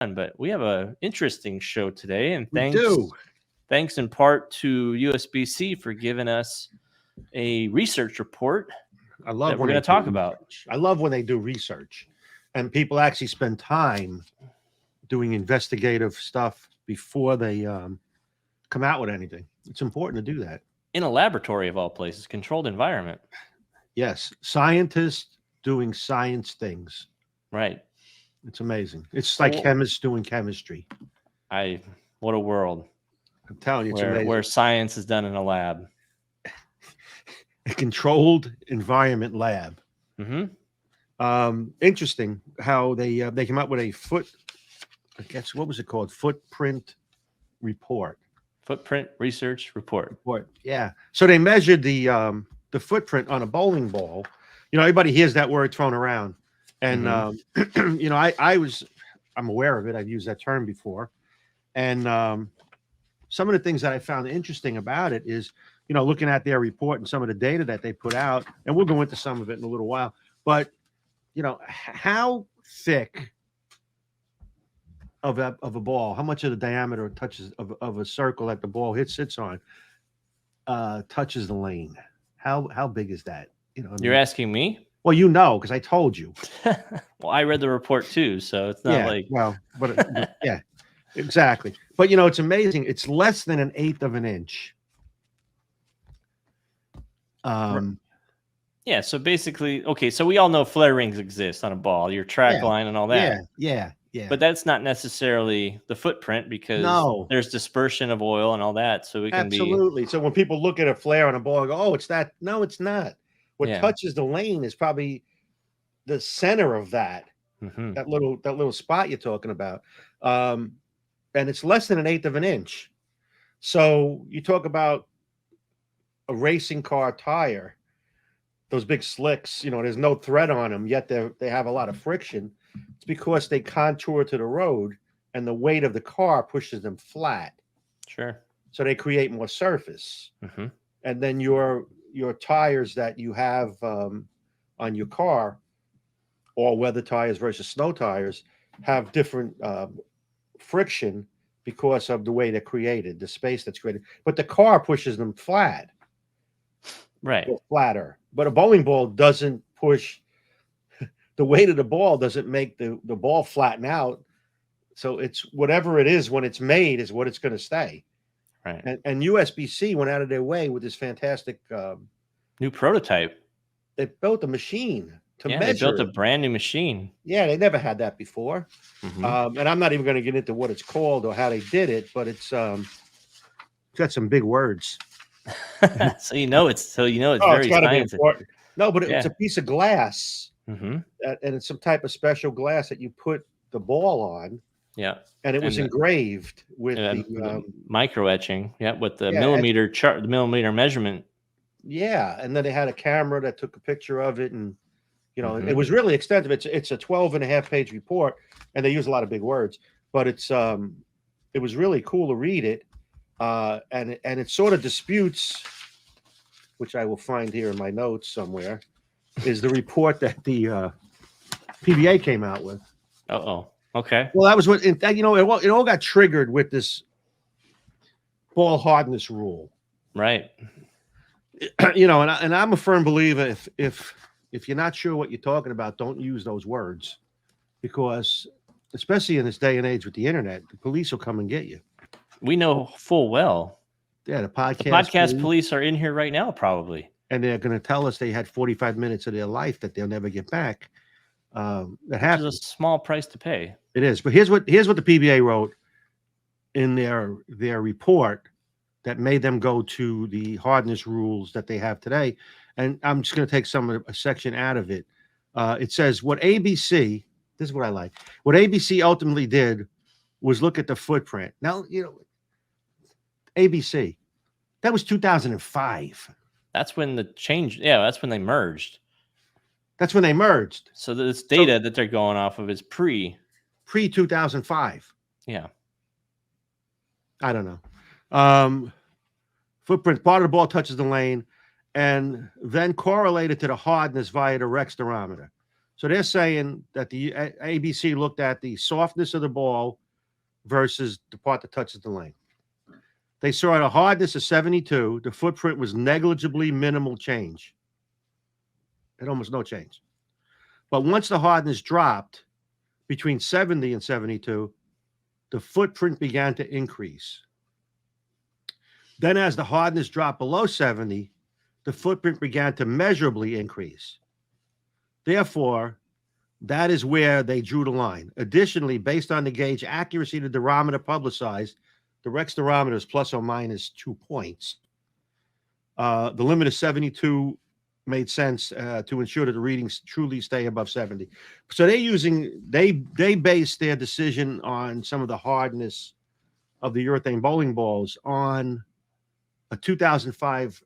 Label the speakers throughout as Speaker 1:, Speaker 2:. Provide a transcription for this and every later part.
Speaker 1: But we have an interesting show today, and
Speaker 2: We do.
Speaker 1: thanks in part to USBC for giving us a research report
Speaker 2: I love
Speaker 1: that we're
Speaker 2: when
Speaker 1: going
Speaker 2: they
Speaker 1: to talk
Speaker 2: do
Speaker 1: about.
Speaker 2: research. I love when they do research, and people actually spend time doing investigative stuff before they come out with anything. It's important to do that.
Speaker 1: In a laboratory of all places, controlled environment.
Speaker 2: Yes, scientists doing science things.
Speaker 1: Right.
Speaker 2: It's amazing. It's
Speaker 1: So-
Speaker 2: like chemists doing chemistry.
Speaker 1: What a world
Speaker 2: I'm telling you, it's
Speaker 1: where
Speaker 2: amazing.
Speaker 1: science is done in a lab.
Speaker 2: A controlled environment lab.
Speaker 1: Mm-hmm.
Speaker 2: Interesting how they came up with a I guess what was it called? Footprint report.
Speaker 1: Footprint research report.
Speaker 2: Yeah. So they measured the footprint on a bowling ball. You know, everybody hears that word thrown around, and you know, I'm aware of it. I've used that term before, and some of the things that I found interesting about it is, you know, looking at their report and some of the data that they put out, and we'll go into some of it in a little while. But you know, how thick of a ball, how much of the diameter touches of a circle that the ball sits on touches the lane? How big is that? You know,
Speaker 1: You're asking me?
Speaker 2: Well, you know, because I told you.
Speaker 1: Well, I read the report too, so it's not like
Speaker 2: but yeah, exactly. But you know, it's amazing. It's less than an eighth of an inch.
Speaker 1: Yeah, so basically, okay, so we all know flare rings exist on a ball, your track line and all that.
Speaker 2: Yeah.
Speaker 1: But that's not necessarily the footprint because there's dispersion of oil and all that. So it can
Speaker 2: absolutely. So when people look at a flare on a ball and go, oh, it's that. No, it's not. What touches the lane is probably the center of that, that little spot you're talking about. And it's less than an eighth of an inch. So you talk about a racing car tire, those big slicks, you know, there's no thread on them, yet they have a lot of friction. It's because they contour to the road and the weight of the car pushes them flat.
Speaker 1: Sure.
Speaker 2: So they create more surface. And then your tires that you have on your car, all weather tires versus snow tires, have different friction because of the way they're created, the space that's created. But the car pushes them flat.
Speaker 1: Right.
Speaker 2: Flatter. But a bowling ball doesn't push. The weight of the ball doesn't make the ball flatten out. So it's whatever it is when it's made is what it's going to stay.
Speaker 1: Right.
Speaker 2: And USBC went out of their way with this fantastic
Speaker 1: new prototype.
Speaker 2: They built a machine to measure.
Speaker 1: They built a brand new machine.
Speaker 2: Yeah, they never had that before. And I'm not even going to get into what it's called or how they did it, but it's got some big words.
Speaker 1: so you know it's very scientific.
Speaker 2: No, but it's a piece of glass, and it's some type of special glass that you put the ball on.
Speaker 1: Yeah,
Speaker 2: and it was engraved with the
Speaker 1: micro etching. Yeah, with the millimeter chart, the millimeter measurement.
Speaker 2: Yeah, and then they had a camera that took a picture of it, and you know it was really extensive. It's a 12.5-page report, and they use a lot of big words, but it was really cool to read it. And it sort of disputes, which I will find here in my notes somewhere, is the report that the PBA came out with.
Speaker 1: Okay.
Speaker 2: Well, that was what it all got triggered with this ball hardness rule,
Speaker 1: right?
Speaker 2: You know, and I'm a firm believer if you're not sure what you're talking about, don't use those words, because especially in this day and age with the internet, the police will come and get you.
Speaker 1: We know full well.
Speaker 2: Yeah, the podcast
Speaker 1: police are in here right now, probably.
Speaker 2: And they're going to tell us they had 45 minutes of their life that they'll never get back. That happens.
Speaker 1: Which is a small price to pay.
Speaker 2: It is. But here's what the PBA wrote in their report that made them go to the hardness rules that they have today. And I'm just going to take a section out of it. It says what ABC, this is what I like. What ABC ultimately did was look at the footprint. Now, you know, ABC, that was 2005.
Speaker 1: That's when the change. Yeah, that's when they merged.
Speaker 2: That's when they merged.
Speaker 1: So this data that they're going off of is pre
Speaker 2: 2005.
Speaker 1: Yeah.
Speaker 2: I don't know. Footprint, part of the ball touches the lane and then correlated to the hardness via the rexterometer. So they're saying that the ABC looked at the softness of the ball versus the part that touches the lane. They saw at a hardness of 72, the footprint was negligibly minimal change. Had almost no change. But once the hardness dropped between 70 and 72, the footprint began to increase. Then as the hardness dropped below 70, the footprint began to measurably increase. Therefore, that is where they drew the line. Additionally, based on the gauge accuracy the durometer publicized, the Rex durometer is plus or minus 2 points. The limit of 72 made sense to ensure that the readings truly stay above 70. So they based their decision on some of the hardness of the urethane bowling balls on a 2005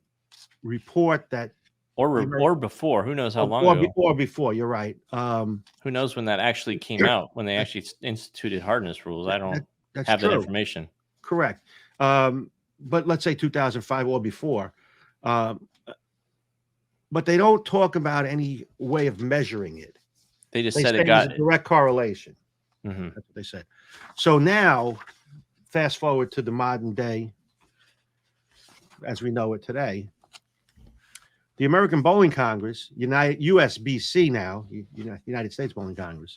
Speaker 2: report that
Speaker 1: or before, who knows how long ago,
Speaker 2: or before, you're right.
Speaker 1: Who knows when that actually came out, when they actually instituted hardness rules? I don't have that information.
Speaker 2: Correct. But let's say 2005 or before. But they don't talk about any way of measuring it.
Speaker 1: They said it got
Speaker 2: a direct correlation.
Speaker 1: Mm-hmm.
Speaker 2: That's what they said. So now, fast forward to the modern day, as we know it today. The American Bowling Congress, USBC now, United States Bowling Congress,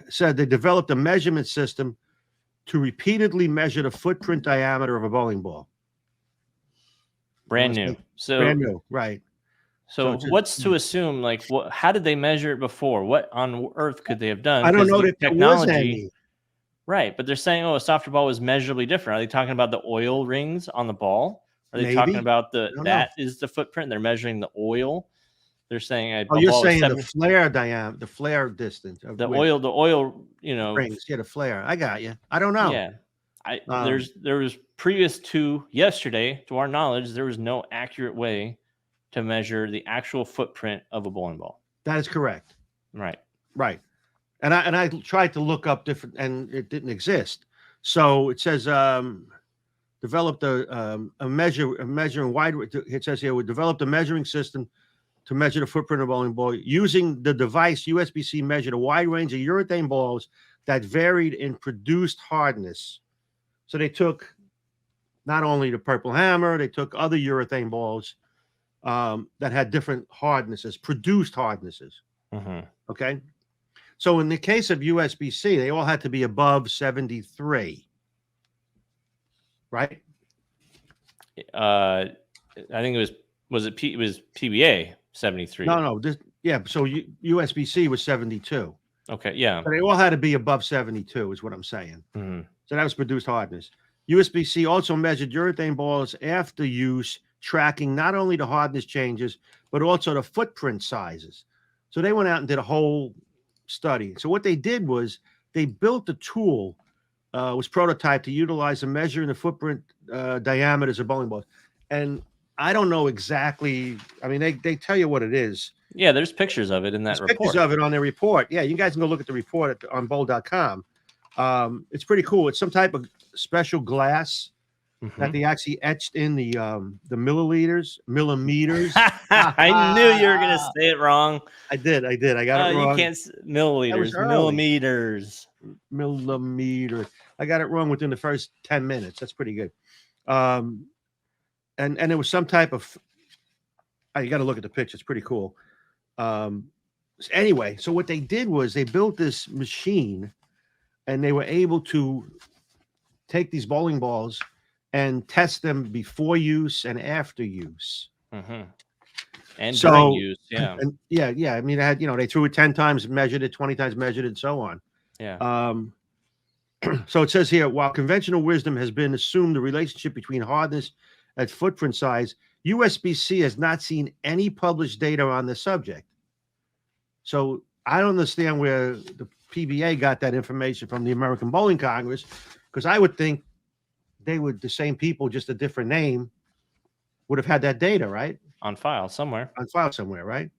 Speaker 2: said they developed a measurement system to repeatedly measure the footprint diameter of a bowling ball.
Speaker 1: Brand new. So
Speaker 2: brand new, right.
Speaker 1: So what's to assume, like, how did they measure it before? What on earth could they have done?
Speaker 2: I don't know that
Speaker 1: technology.
Speaker 2: There was any.
Speaker 1: Right, but they're saying, oh, a softer ball was measurably different. Are they talking about the oil rings on the ball? Are they talking about is the footprint? They're measuring the oil. They're saying,
Speaker 2: you're saying the flare diameter, the flare distance of
Speaker 1: the oil,
Speaker 2: rings. Yeah, the flare. I got you. I don't know.
Speaker 1: Yeah, there was previous to yesterday, to our knowledge, there was no accurate way to measure the actual footprint of a bowling ball.
Speaker 2: That is correct.
Speaker 1: Right.
Speaker 2: And I tried to look up different, and it didn't exist. So it says developed a measuring wide. It says here we developed a measuring system to measure the footprint of a bowling ball using the device. USBC measured a wide range of urethane balls that varied in produced hardness. So they took not only the Purple Hammer, they took other urethane balls that had different hardnesses, produced hardnesses.
Speaker 1: Mm-hmm.
Speaker 2: Okay. So in the case of USBC, they all had to be above 73. Right?
Speaker 1: I think it was PBA 73.
Speaker 2: No. So USBC was 72.
Speaker 1: Okay, yeah.
Speaker 2: So they all had to be above 72 is what I'm saying.
Speaker 1: Mm-hmm.
Speaker 2: So that was produced hardness. USBC also measured urethane balls after use, tracking not only the hardness changes, but also the footprint sizes. So they went out and did a whole study. So what they did was they built a tool, was prototyped to utilize and measuring the footprint diameters of bowling balls. And I don't know exactly. I mean, they tell you what it is.
Speaker 1: Yeah, there's pictures of it in that report.
Speaker 2: Pictures of it on their report. Yeah, you guys can go look at the report on bowl.com. It's pretty cool. It's some type of special glass that they actually etched in the millimeters.
Speaker 1: I knew you were gonna say it wrong.
Speaker 2: I did. I got it wrong.
Speaker 1: You can't milliliters.
Speaker 2: Millimeters. I got it wrong within the first 10 minutes. That's pretty good. And it was some type of. You got to look at the picture. It's pretty cool. Anyway, so what they did was they built this machine, and they were able to take these bowling balls and test them before use and after use.
Speaker 1: Mm-hmm. And during use, yeah.
Speaker 2: And yeah. I mean, they threw it 10 times, measured it, 20 times, measured it, and so on.
Speaker 1: Yeah.
Speaker 2: So it says here, while conventional wisdom has been assumed the relationship between hardness and footprint size, USBC has not seen any published data on the subject. So I don't understand where the PBA got that information from the American Bowling Congress, because I would think they would, the same people, just a different name, would have had that data, right?
Speaker 1: On file somewhere,
Speaker 2: right?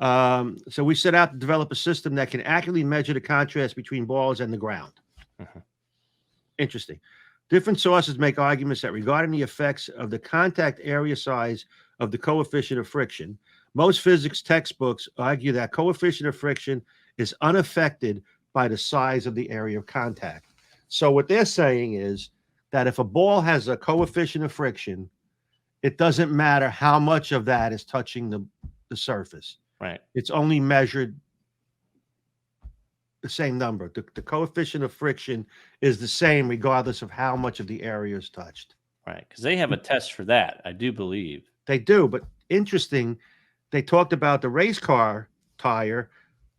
Speaker 2: So we set out to develop a system that can accurately measure the contrast between balls and the ground.
Speaker 1: Mm-hmm.
Speaker 2: Interesting. Different sources make arguments that regarding the effects of the contact area size of the coefficient of friction, Most physics textbooks argue that coefficient of friction is unaffected by the size of the area of contact. So what they're saying is that if a ball has a coefficient of friction, it doesn't matter how much of that is touching the surface.
Speaker 1: Right.
Speaker 2: It's only measured the same number. The coefficient of friction is the same regardless of how much of the area is touched.
Speaker 1: Right. Because they have a test for that, I do believe.
Speaker 2: They do, but interesting, they talked about the race car tire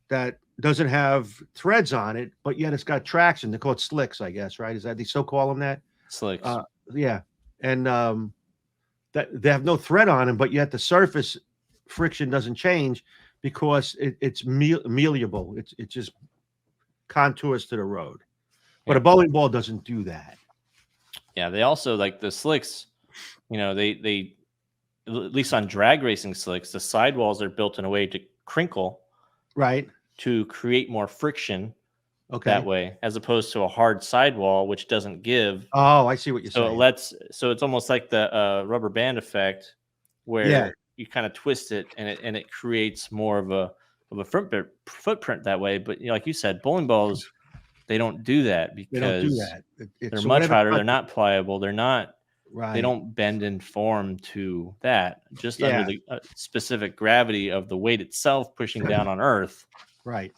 Speaker 2: that doesn't have threads on it, but yet it's got traction. They call it slicks, I guess, right? Is that they still call them that?
Speaker 1: Slicks.
Speaker 2: Yeah. And that they have no thread on them, but yet the surface friction doesn't change because it's malleable. It just contours to the road. But a bowling ball doesn't do that.
Speaker 1: Yeah, they also like the slicks, they at least on drag racing slicks, the sidewalls are built in a way to crinkle,
Speaker 2: right,
Speaker 1: to create more friction that way, as opposed to a hard sidewall which doesn't give.
Speaker 2: Oh, I see what you're saying.
Speaker 1: So it's almost like the rubber band effect, where you kind of twist it and it creates more of a footprint that way. But like you said, bowling balls, they don't do that because
Speaker 2: they don't do that.
Speaker 1: They're much harder. They're not pliable. They're not.
Speaker 2: Right.
Speaker 1: They don't bend and form to that. Just under the specific gravity of the weight itself pushing down on Earth.
Speaker 2: Right.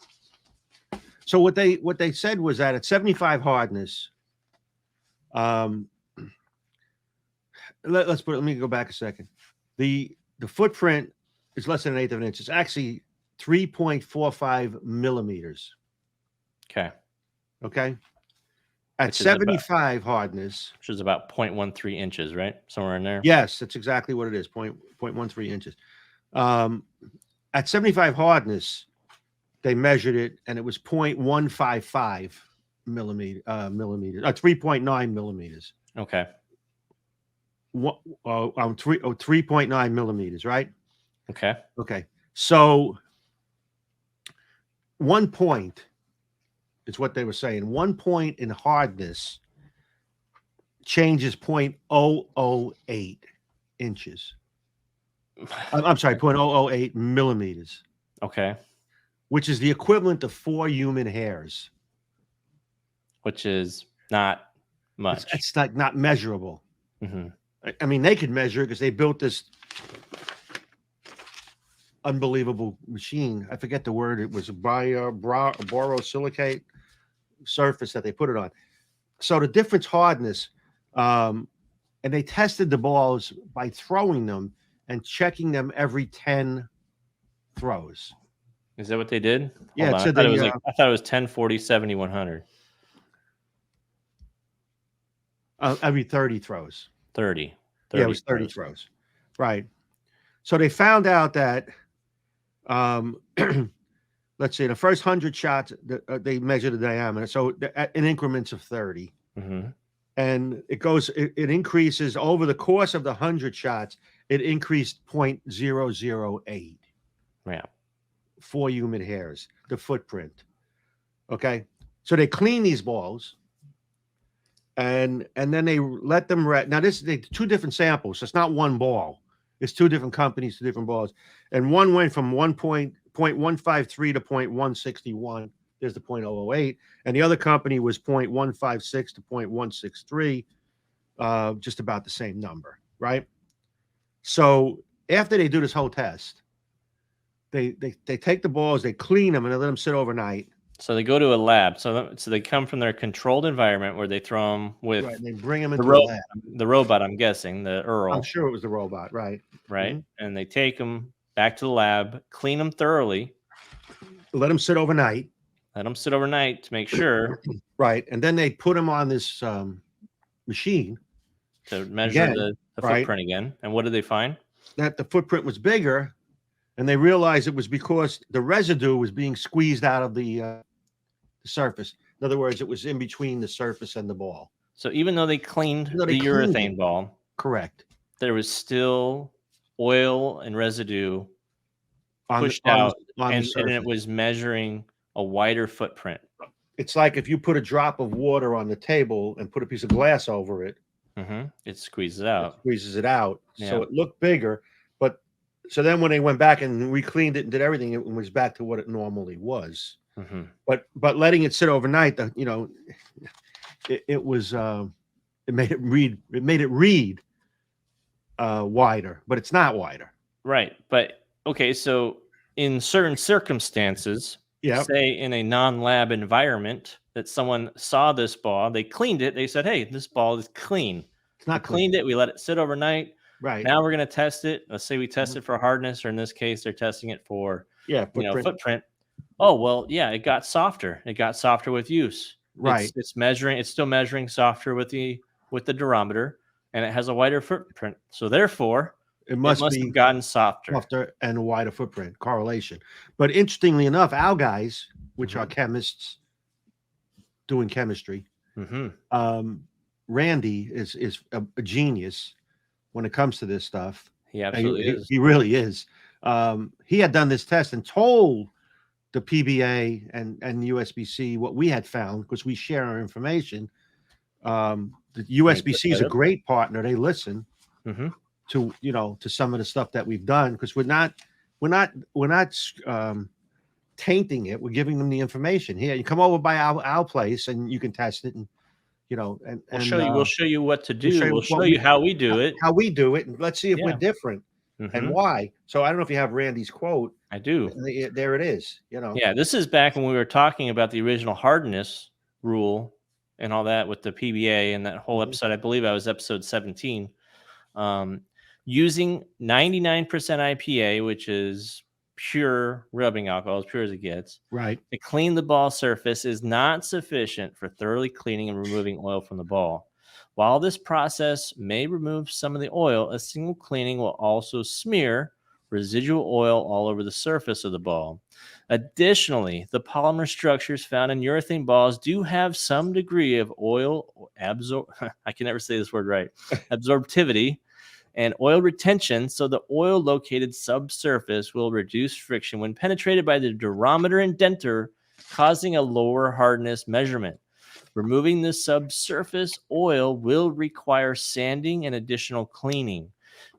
Speaker 2: So what they said was that at 75 hardness, let me go back a second. The footprint is less than 1/8 of an inch. It's actually 3.45 millimeters. Okay. At 75 hardness,
Speaker 1: which is about 0.13 inches, right? Somewhere in there.
Speaker 2: Yes, that's exactly what it is. 0.13 inches. At 75 hardness, they measured it, and it was 0.155 millimeters, 3.9 millimeters.
Speaker 1: Okay.
Speaker 2: 3.9 millimeters, right?
Speaker 1: Okay.
Speaker 2: Okay. So 1 point is what they were saying. 1 point in hardness changes 0.008 inches. I'm sorry, 0.008 millimeters.
Speaker 1: Okay.
Speaker 2: Which is the equivalent of 4 human hairs.
Speaker 1: Which is not much.
Speaker 2: It's not measurable.
Speaker 1: Mm-hmm.
Speaker 2: I mean, they could measure it because they built this unbelievable machine. I forget the word. It was a borosilicate surface that they put it on. So the difference hardness, and they tested the balls by throwing them and checking them every 10 throws.
Speaker 1: Is that what they did?
Speaker 2: Yeah,
Speaker 1: I thought it was 10, 40, 70, 100.
Speaker 2: Every 30 throws.
Speaker 1: 30.
Speaker 2: Yeah, it was 30 throws. Right. So they found out that, let's see, the first 100 shots, they measured the diameter. So in increments of 30.
Speaker 1: Mm-hmm.
Speaker 2: And it increases over the course of the 100 shots, it increased 0.008.
Speaker 1: Yeah. 4
Speaker 2: human hairs, the footprint. Okay. So they clean these balls and then they let them rest. Now they 2 different samples. So it's not one ball. It's 2 different companies, 2 different balls. And one went from 0.153 to 0.161. There's the 0.008. And the other company was 0.156 to 0.163, just about the same number, right? So after they do this whole test, they take the balls, they clean them, and they let them sit overnight.
Speaker 1: So they go to a lab. So they come from their controlled environment where they throw them with.
Speaker 2: Right, they bring them into the lab.
Speaker 1: The robot, I'm guessing, the Earl.
Speaker 2: I'm sure it was the robot, right?
Speaker 1: Right, mm-hmm. And they take them back to the lab, clean them thoroughly.
Speaker 2: Let them sit overnight.
Speaker 1: To make sure.
Speaker 2: Right, and then they put them on this machine
Speaker 1: to measure the footprint again. And what did they find?
Speaker 2: That the footprint was bigger. And they realized it was because the residue was being squeezed out of the surface. In other words, it was in between the surface and the ball.
Speaker 1: So even though they cleaned the urethane ball,
Speaker 2: correct,
Speaker 1: there was still oil and residue pushed out, and it was measuring a wider footprint.
Speaker 2: It's like if you put a drop of water on the table and put a piece of glass over it.
Speaker 1: Mm-hmm. It squeezes it out.
Speaker 2: Yeah. So it looked bigger. So then when they went back and we cleaned it and did everything, it was back to what it normally was.
Speaker 1: Mm-hmm.
Speaker 2: But letting it sit overnight, it was it made it read wider, but it's not wider.
Speaker 1: Right. But okay, so in certain circumstances,
Speaker 2: Yeah,
Speaker 1: say in a non-lab environment, that someone saw this ball, they cleaned it, they said, hey, this ball is clean.
Speaker 2: it's
Speaker 1: We
Speaker 2: not
Speaker 1: cleaned
Speaker 2: clean.
Speaker 1: it, we let it sit overnight.
Speaker 2: Right.
Speaker 1: Now we're going to test it. Let's say we test it for hardness, or in this case, they're testing it for
Speaker 2: Yeah, footprint.
Speaker 1: footprint. Oh, well, yeah, it got softer. It got softer with use.
Speaker 2: Right.
Speaker 1: It's measuring, it's still measuring softer with the durometer, and it has a wider footprint. So therefore,
Speaker 2: It must
Speaker 1: have
Speaker 2: be
Speaker 1: gotten softer.
Speaker 2: softer and a wider footprint correlation. But interestingly enough, our guys, which are chemists doing chemistry, Randy is a genius when it comes to this stuff.
Speaker 1: He absolutely is.
Speaker 2: He really is. He had done this test and told the PBA and USBC what we had found, because we share our information. The USBC is a great partner. They listen to to some of the stuff that we've done, because we're not tainting it. We're giving them the information. Here, you come over by our place and you can test it, and
Speaker 1: we'll show you what to do. We'll show you how we do it.
Speaker 2: How we do it, and let's see if we're different and why. So I don't know if you have Randy's quote.
Speaker 1: I do.
Speaker 2: There it is.
Speaker 1: Yeah, this is back when we were talking about the original hardness rule and all that with the PBA and that whole episode. I believe I was episode 17. Using 99% IPA, which is pure rubbing alcohol, as pure as it gets,
Speaker 2: right,
Speaker 1: to clean the ball surface is not sufficient for thoroughly cleaning and removing oil from the ball. While this process may remove some of the oil, a single cleaning will also smear residual oil all over the surface of the ball. Additionally, the polymer structures found in urethane balls do have some degree of oil I can never say this word right, absorptivity and oil retention, so the oil located subsurface will reduce friction when penetrated by the durometer and denter, causing a lower hardness measurement. Removing the subsurface oil will require sanding and additional cleaning.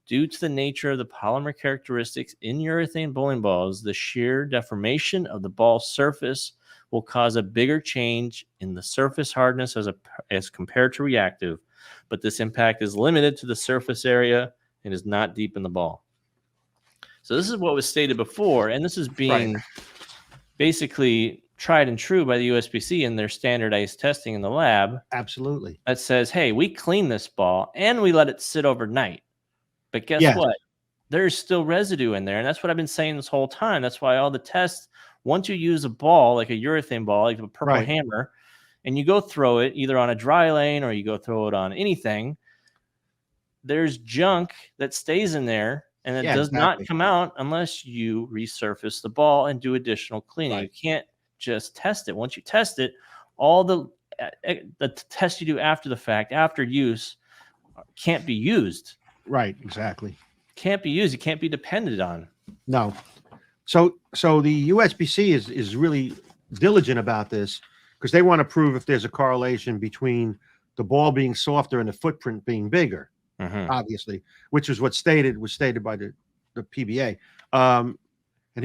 Speaker 1: Due to the nature of the polymer characteristics in urethane bowling balls, the shear deformation of the ball surface will cause a bigger change in the surface hardness as compared to reactive, but this impact is limited to the surface area and is not deep in the ball. So this is what was stated before, and this is being basically tried and true by the USBC in their standardized testing in the lab.
Speaker 2: Absolutely.
Speaker 1: That says, hey, we clean this ball and we let it sit overnight. But guess what? There's still residue in there. And that's what I've been saying this whole time. That's why all the tests, once you use a ball, like a urethane ball, like a purple hammer, and you go throw it either on a dry lane or you go throw it on anything, there's junk that stays in there and it does not come out unless you resurface the ball and do additional cleaning. You can't just test it. Once you test it, all the tests you do after the fact, after use, can't be used.
Speaker 2: Right, exactly.
Speaker 1: Can't be used. You can't be depended on.
Speaker 2: No. So the USBC is really diligent about this, because they want to prove if there's a correlation between the ball being softer and the footprint being bigger, obviously, which was was stated by the PBA. And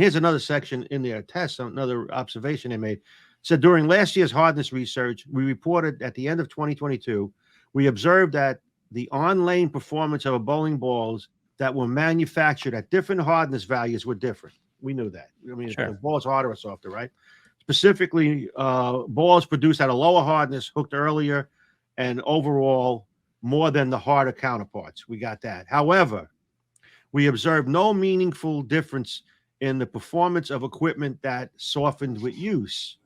Speaker 2: here's another section in their test, another observation they made. It said, during last year's hardness research, we reported at the end of 2022, we observed that the on-lane performance of a bowling balls that were manufactured at different hardness values were different. We knew that. I mean, the ball's harder or softer, right? Specifically, balls produced at a lower hardness hooked earlier and overall more than the harder counterparts. We got that. However, we observed no meaningful difference in the performance of equipment that softened with use.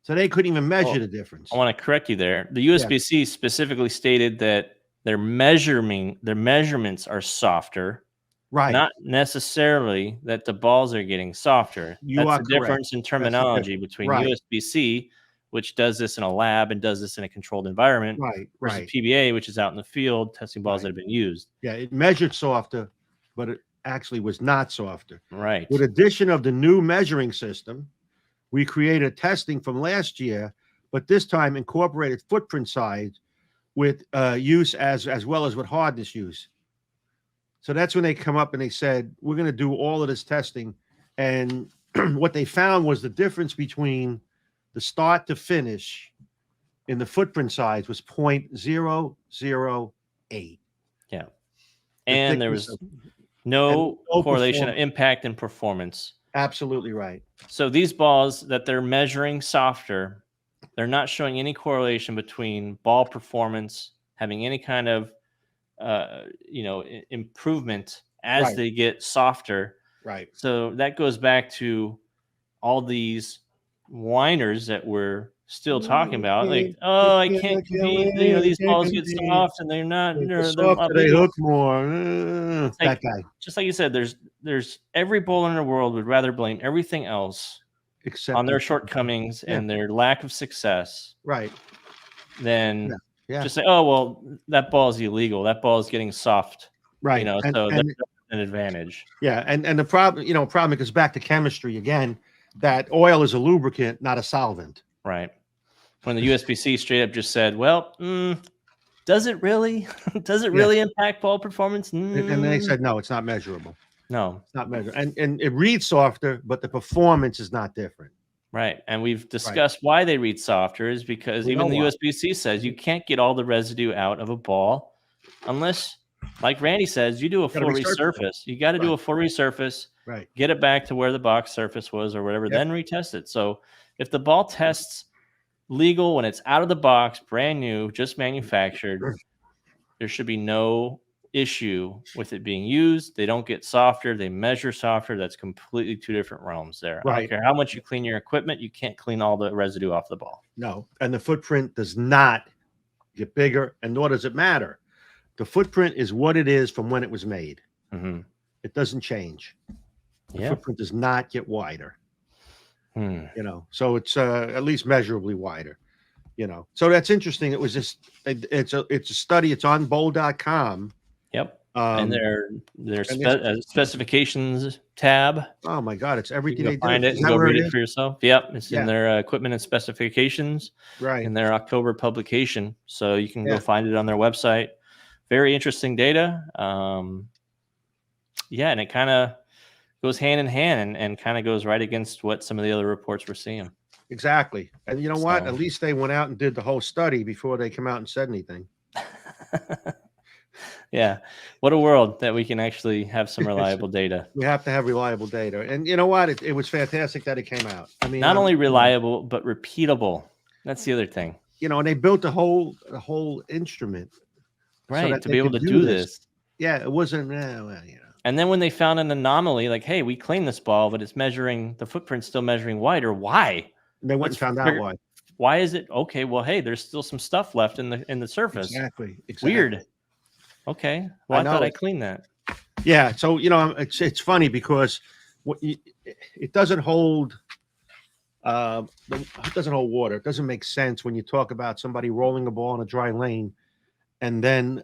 Speaker 2: So they couldn't even measure the difference.
Speaker 1: I want to correct you there. The USBC specifically stated that their measurements are softer,
Speaker 2: right?
Speaker 1: Not necessarily that the balls are getting softer. That's the difference in terminology between USBC, which does this in a lab and does this in a controlled environment, versus PBA, which is out in the field testing balls that have been used.
Speaker 2: Yeah, it measured softer, but it actually was not softer.
Speaker 1: Right.
Speaker 2: With addition of the new measuring system, we created testing from last year, but this time incorporated footprint size with use as well as with hardness use. So that's when they come up and they said, we're going to do all of this testing. And what they found was the difference between the start to finish in the footprint size was 0.008.
Speaker 1: Yeah.
Speaker 2: The
Speaker 1: And there
Speaker 2: thickness
Speaker 1: was
Speaker 2: of,
Speaker 1: no
Speaker 2: no
Speaker 1: correlation of
Speaker 2: performance.
Speaker 1: impact and performance.
Speaker 2: Absolutely right.
Speaker 1: So these balls that they're measuring softer, they're not showing any correlation between ball performance having any kind of improvement as
Speaker 2: Right.
Speaker 1: they get softer.
Speaker 2: Right.
Speaker 1: So that goes back to all these whiners that we're still talking about. Like, oh, I can't compete. These balls get soft and they're not.
Speaker 2: The
Speaker 1: They're
Speaker 2: softer
Speaker 1: not
Speaker 2: they
Speaker 1: legal.
Speaker 2: hook more.
Speaker 1: It's
Speaker 2: That
Speaker 1: like,
Speaker 2: guy.
Speaker 1: just like you said, there's every bowler in the world would rather blame everything else
Speaker 2: Except
Speaker 1: on their
Speaker 2: the-
Speaker 1: shortcomings
Speaker 2: Yeah.
Speaker 1: and their lack of success
Speaker 2: Right.
Speaker 1: than
Speaker 2: Yeah.
Speaker 1: just say, oh, well, that ball is illegal. That ball is getting soft.
Speaker 2: Right.
Speaker 1: So
Speaker 2: And
Speaker 1: that's an advantage.
Speaker 2: yeah, and the problem goes back to chemistry again, that oil is a lubricant, not a solvent.
Speaker 1: Right. When the USBC straight up just said, well, does it really? Does it really impact ball performance?
Speaker 2: And they said, no, it's not measurable.
Speaker 1: No.
Speaker 2: It's not measurable. And it reads softer, but the performance is not different.
Speaker 1: Right. And we've discussed why they read softer is because
Speaker 2: We
Speaker 1: even
Speaker 2: know
Speaker 1: the
Speaker 2: why.
Speaker 1: USBC says you can't get all the residue out of a ball unless, like Randy says, you do a full
Speaker 2: Gotta resurface it.
Speaker 1: resurface. You got to do a full resurface,
Speaker 2: Right.
Speaker 1: get it back to where the box surface was or whatever, then retest it. So if the ball tests legal when it's out of the box, brand new, just manufactured, there should be no issue with it being used. They don't get softer. They measure softer. That's completely two different realms there. I
Speaker 2: Right.
Speaker 1: don't care how much you clean your equipment. You can't clean all the residue off the ball.
Speaker 2: No. And the footprint does not get bigger, and nor does it matter. The footprint is what it is from when it was made.
Speaker 1: Mm-hmm.
Speaker 2: It doesn't change. The
Speaker 1: Yeah.
Speaker 2: footprint does not get wider.
Speaker 1: Hmm.
Speaker 2: So it's at least measurably wider. So that's interesting. It was just it's a study. It's on bowl.com.
Speaker 1: Yep. And their specifications tab.
Speaker 2: Oh my God, it's everything
Speaker 1: You
Speaker 2: they
Speaker 1: can find
Speaker 2: do.
Speaker 1: it and go read it for yourself. Yep. It's in
Speaker 2: Yeah.
Speaker 1: their equipment and specifications
Speaker 2: Right.
Speaker 1: in their October publication. So you can go find it on their website. Very interesting data. And it kind of goes hand in hand and kind of goes right against what some of the other reports we're seeing.
Speaker 2: Exactly. And you know what?
Speaker 1: So-
Speaker 2: At least they went out and did the whole study before they come out and said anything.
Speaker 1: Yeah. What a world that we can actually have some reliable data.
Speaker 2: We have to have reliable data. And you know what? It was fantastic that it came out. I mean,
Speaker 1: Not only reliable, but repeatable. That's the other thing.
Speaker 2: And they built the whole instrument.
Speaker 1: Right.
Speaker 2: that
Speaker 1: To
Speaker 2: they
Speaker 1: be able
Speaker 2: could
Speaker 1: to do this.
Speaker 2: Yeah, it wasn't,
Speaker 1: And then when they found an anomaly, like, hey, we cleaned this ball, but it's measuring, the footprint's still measuring wider. Why?
Speaker 2: They went and found out why.
Speaker 1: Why is it? Okay, well, hey, there's still some stuff left in the surface.
Speaker 2: Exactly.
Speaker 1: Weird. Okay. Well, I thought I cleaned that.
Speaker 2: Yeah. So, it's funny because it doesn't hold it doesn't hold water. It doesn't make sense when you talk about somebody rolling a ball in a dry lane and then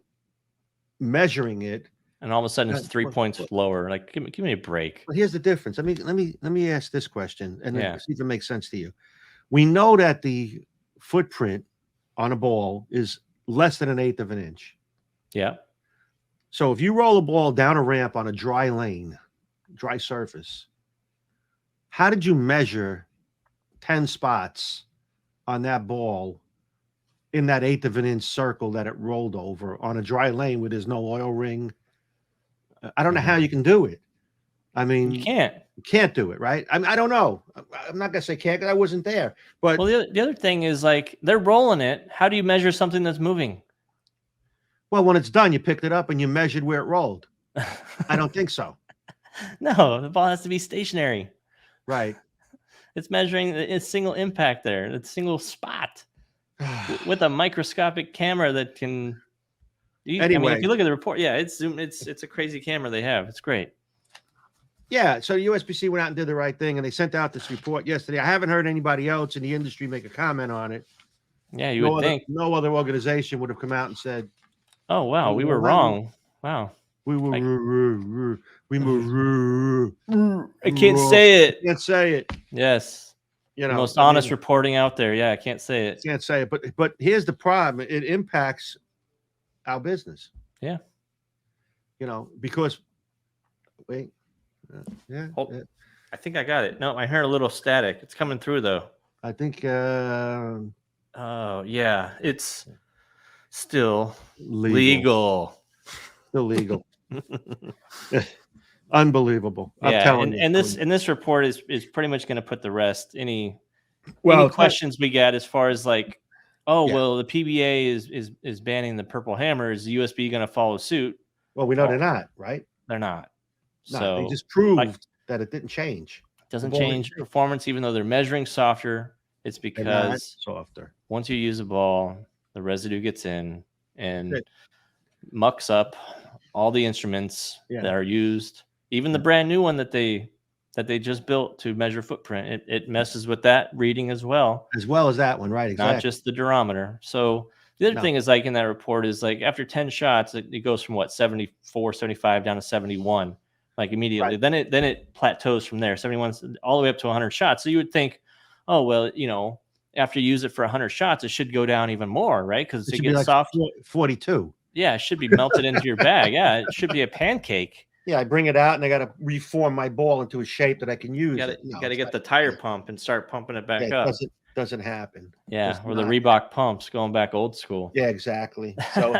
Speaker 2: measuring it.
Speaker 1: And all of a sudden it's 3 points lower. Like, give me a break.
Speaker 2: But here's the difference. Let me ask this question and see if it makes sense to you. We know that the footprint on a ball is less than 1/8 of an inch.
Speaker 1: Yeah.
Speaker 2: So if you roll a ball down a ramp on a dry lane, dry surface, how did you measure 10 spots on that ball in that 1/8 of an inch circle that it rolled over on a dry lane where there's no oil ring? I don't know how you can do it. I mean,
Speaker 1: you can't
Speaker 2: do it, right? I don't know. I'm not gonna say can't because I wasn't there. But
Speaker 1: well, the other thing is, like, they're rolling it. How do you measure something that's moving?
Speaker 2: Well, when it's done, you picked it up and you measured where it rolled. I don't think so.
Speaker 1: No, the ball has to be stationary.
Speaker 2: Right.
Speaker 1: It's measuring a single impact there, a single spot with a microscopic camera that can.
Speaker 2: Anyway,
Speaker 1: if you look at the report, it's zoom. It's a crazy camera they have. It's great.
Speaker 2: Yeah, so USBC went out and did the right thing, and they sent out this report yesterday. I haven't heard anybody else in the industry make a comment on it.
Speaker 1: Yeah, you would think
Speaker 2: no other organization would have come out and said,
Speaker 1: "Oh wow, we were wrong. Wow,
Speaker 2: we were
Speaker 1: I can't say it.
Speaker 2: Can't say it.
Speaker 1: Yes, the most honest reporting out there. Yeah, I can't say it.
Speaker 2: Can't say it. But here's the problem: it impacts our business.
Speaker 1: Yeah.
Speaker 2: because wait, yeah,
Speaker 1: Oh,
Speaker 2: yeah,
Speaker 1: I think I got it. No, I heard a little static. It's coming through though.
Speaker 2: I think
Speaker 1: Oh yeah, it's still
Speaker 2: legal,
Speaker 1: legal.
Speaker 2: illegal. Unbelievable. I'm
Speaker 1: Yeah,
Speaker 2: telling you.
Speaker 1: and this report is pretty much going to put to rest any
Speaker 2: Well, it's not,
Speaker 1: questions we got as far as like, oh
Speaker 2: yeah.
Speaker 1: well, the PBA is banning the purple hammer. Is the USB going to follow suit?
Speaker 2: Well, we know
Speaker 1: Well,
Speaker 2: they're not, right?
Speaker 1: they're not.
Speaker 2: No, they
Speaker 1: So
Speaker 2: just
Speaker 1: like,
Speaker 2: proved that it didn't change.
Speaker 1: it doesn't
Speaker 2: They've only
Speaker 1: change performance, even though they're measuring softer. It's
Speaker 2: they're not
Speaker 1: because
Speaker 2: softer.
Speaker 1: once you use a ball, the residue gets in and
Speaker 2: Good.
Speaker 1: mucks up all the instruments
Speaker 2: Yeah.
Speaker 1: that are used. Even the
Speaker 2: Yeah.
Speaker 1: brand new one that they just built to measure footprint, it messes with that reading as well.
Speaker 2: As well as that one, right?
Speaker 1: Not
Speaker 2: Exactly.
Speaker 1: just the durometer. So the other
Speaker 2: No.
Speaker 1: thing is like in that report is like after 10 shots, it goes from what 74, 75 down to 71, like immediately.
Speaker 2: Right.
Speaker 1: Then it plateaus from there, 71 all the way up to 100 shots. So you would think, oh well, after you use it for 100 shots, it should go down even more, right? Because
Speaker 2: It
Speaker 1: it
Speaker 2: should be
Speaker 1: gets
Speaker 2: like
Speaker 1: soft.
Speaker 2: 42.
Speaker 1: Yeah, it should be melted into your bag. Yeah, it should be a pancake.
Speaker 2: Yeah, I bring it out and I got to reform my ball into a shape that I can use.
Speaker 1: You got to get the tire pump and start pumping it back
Speaker 2: Yeah,
Speaker 1: up.
Speaker 2: doesn't happen.
Speaker 1: Yeah,
Speaker 2: Does
Speaker 1: or the
Speaker 2: not
Speaker 1: Reebok pumps going back old school.
Speaker 2: Yeah, exactly. So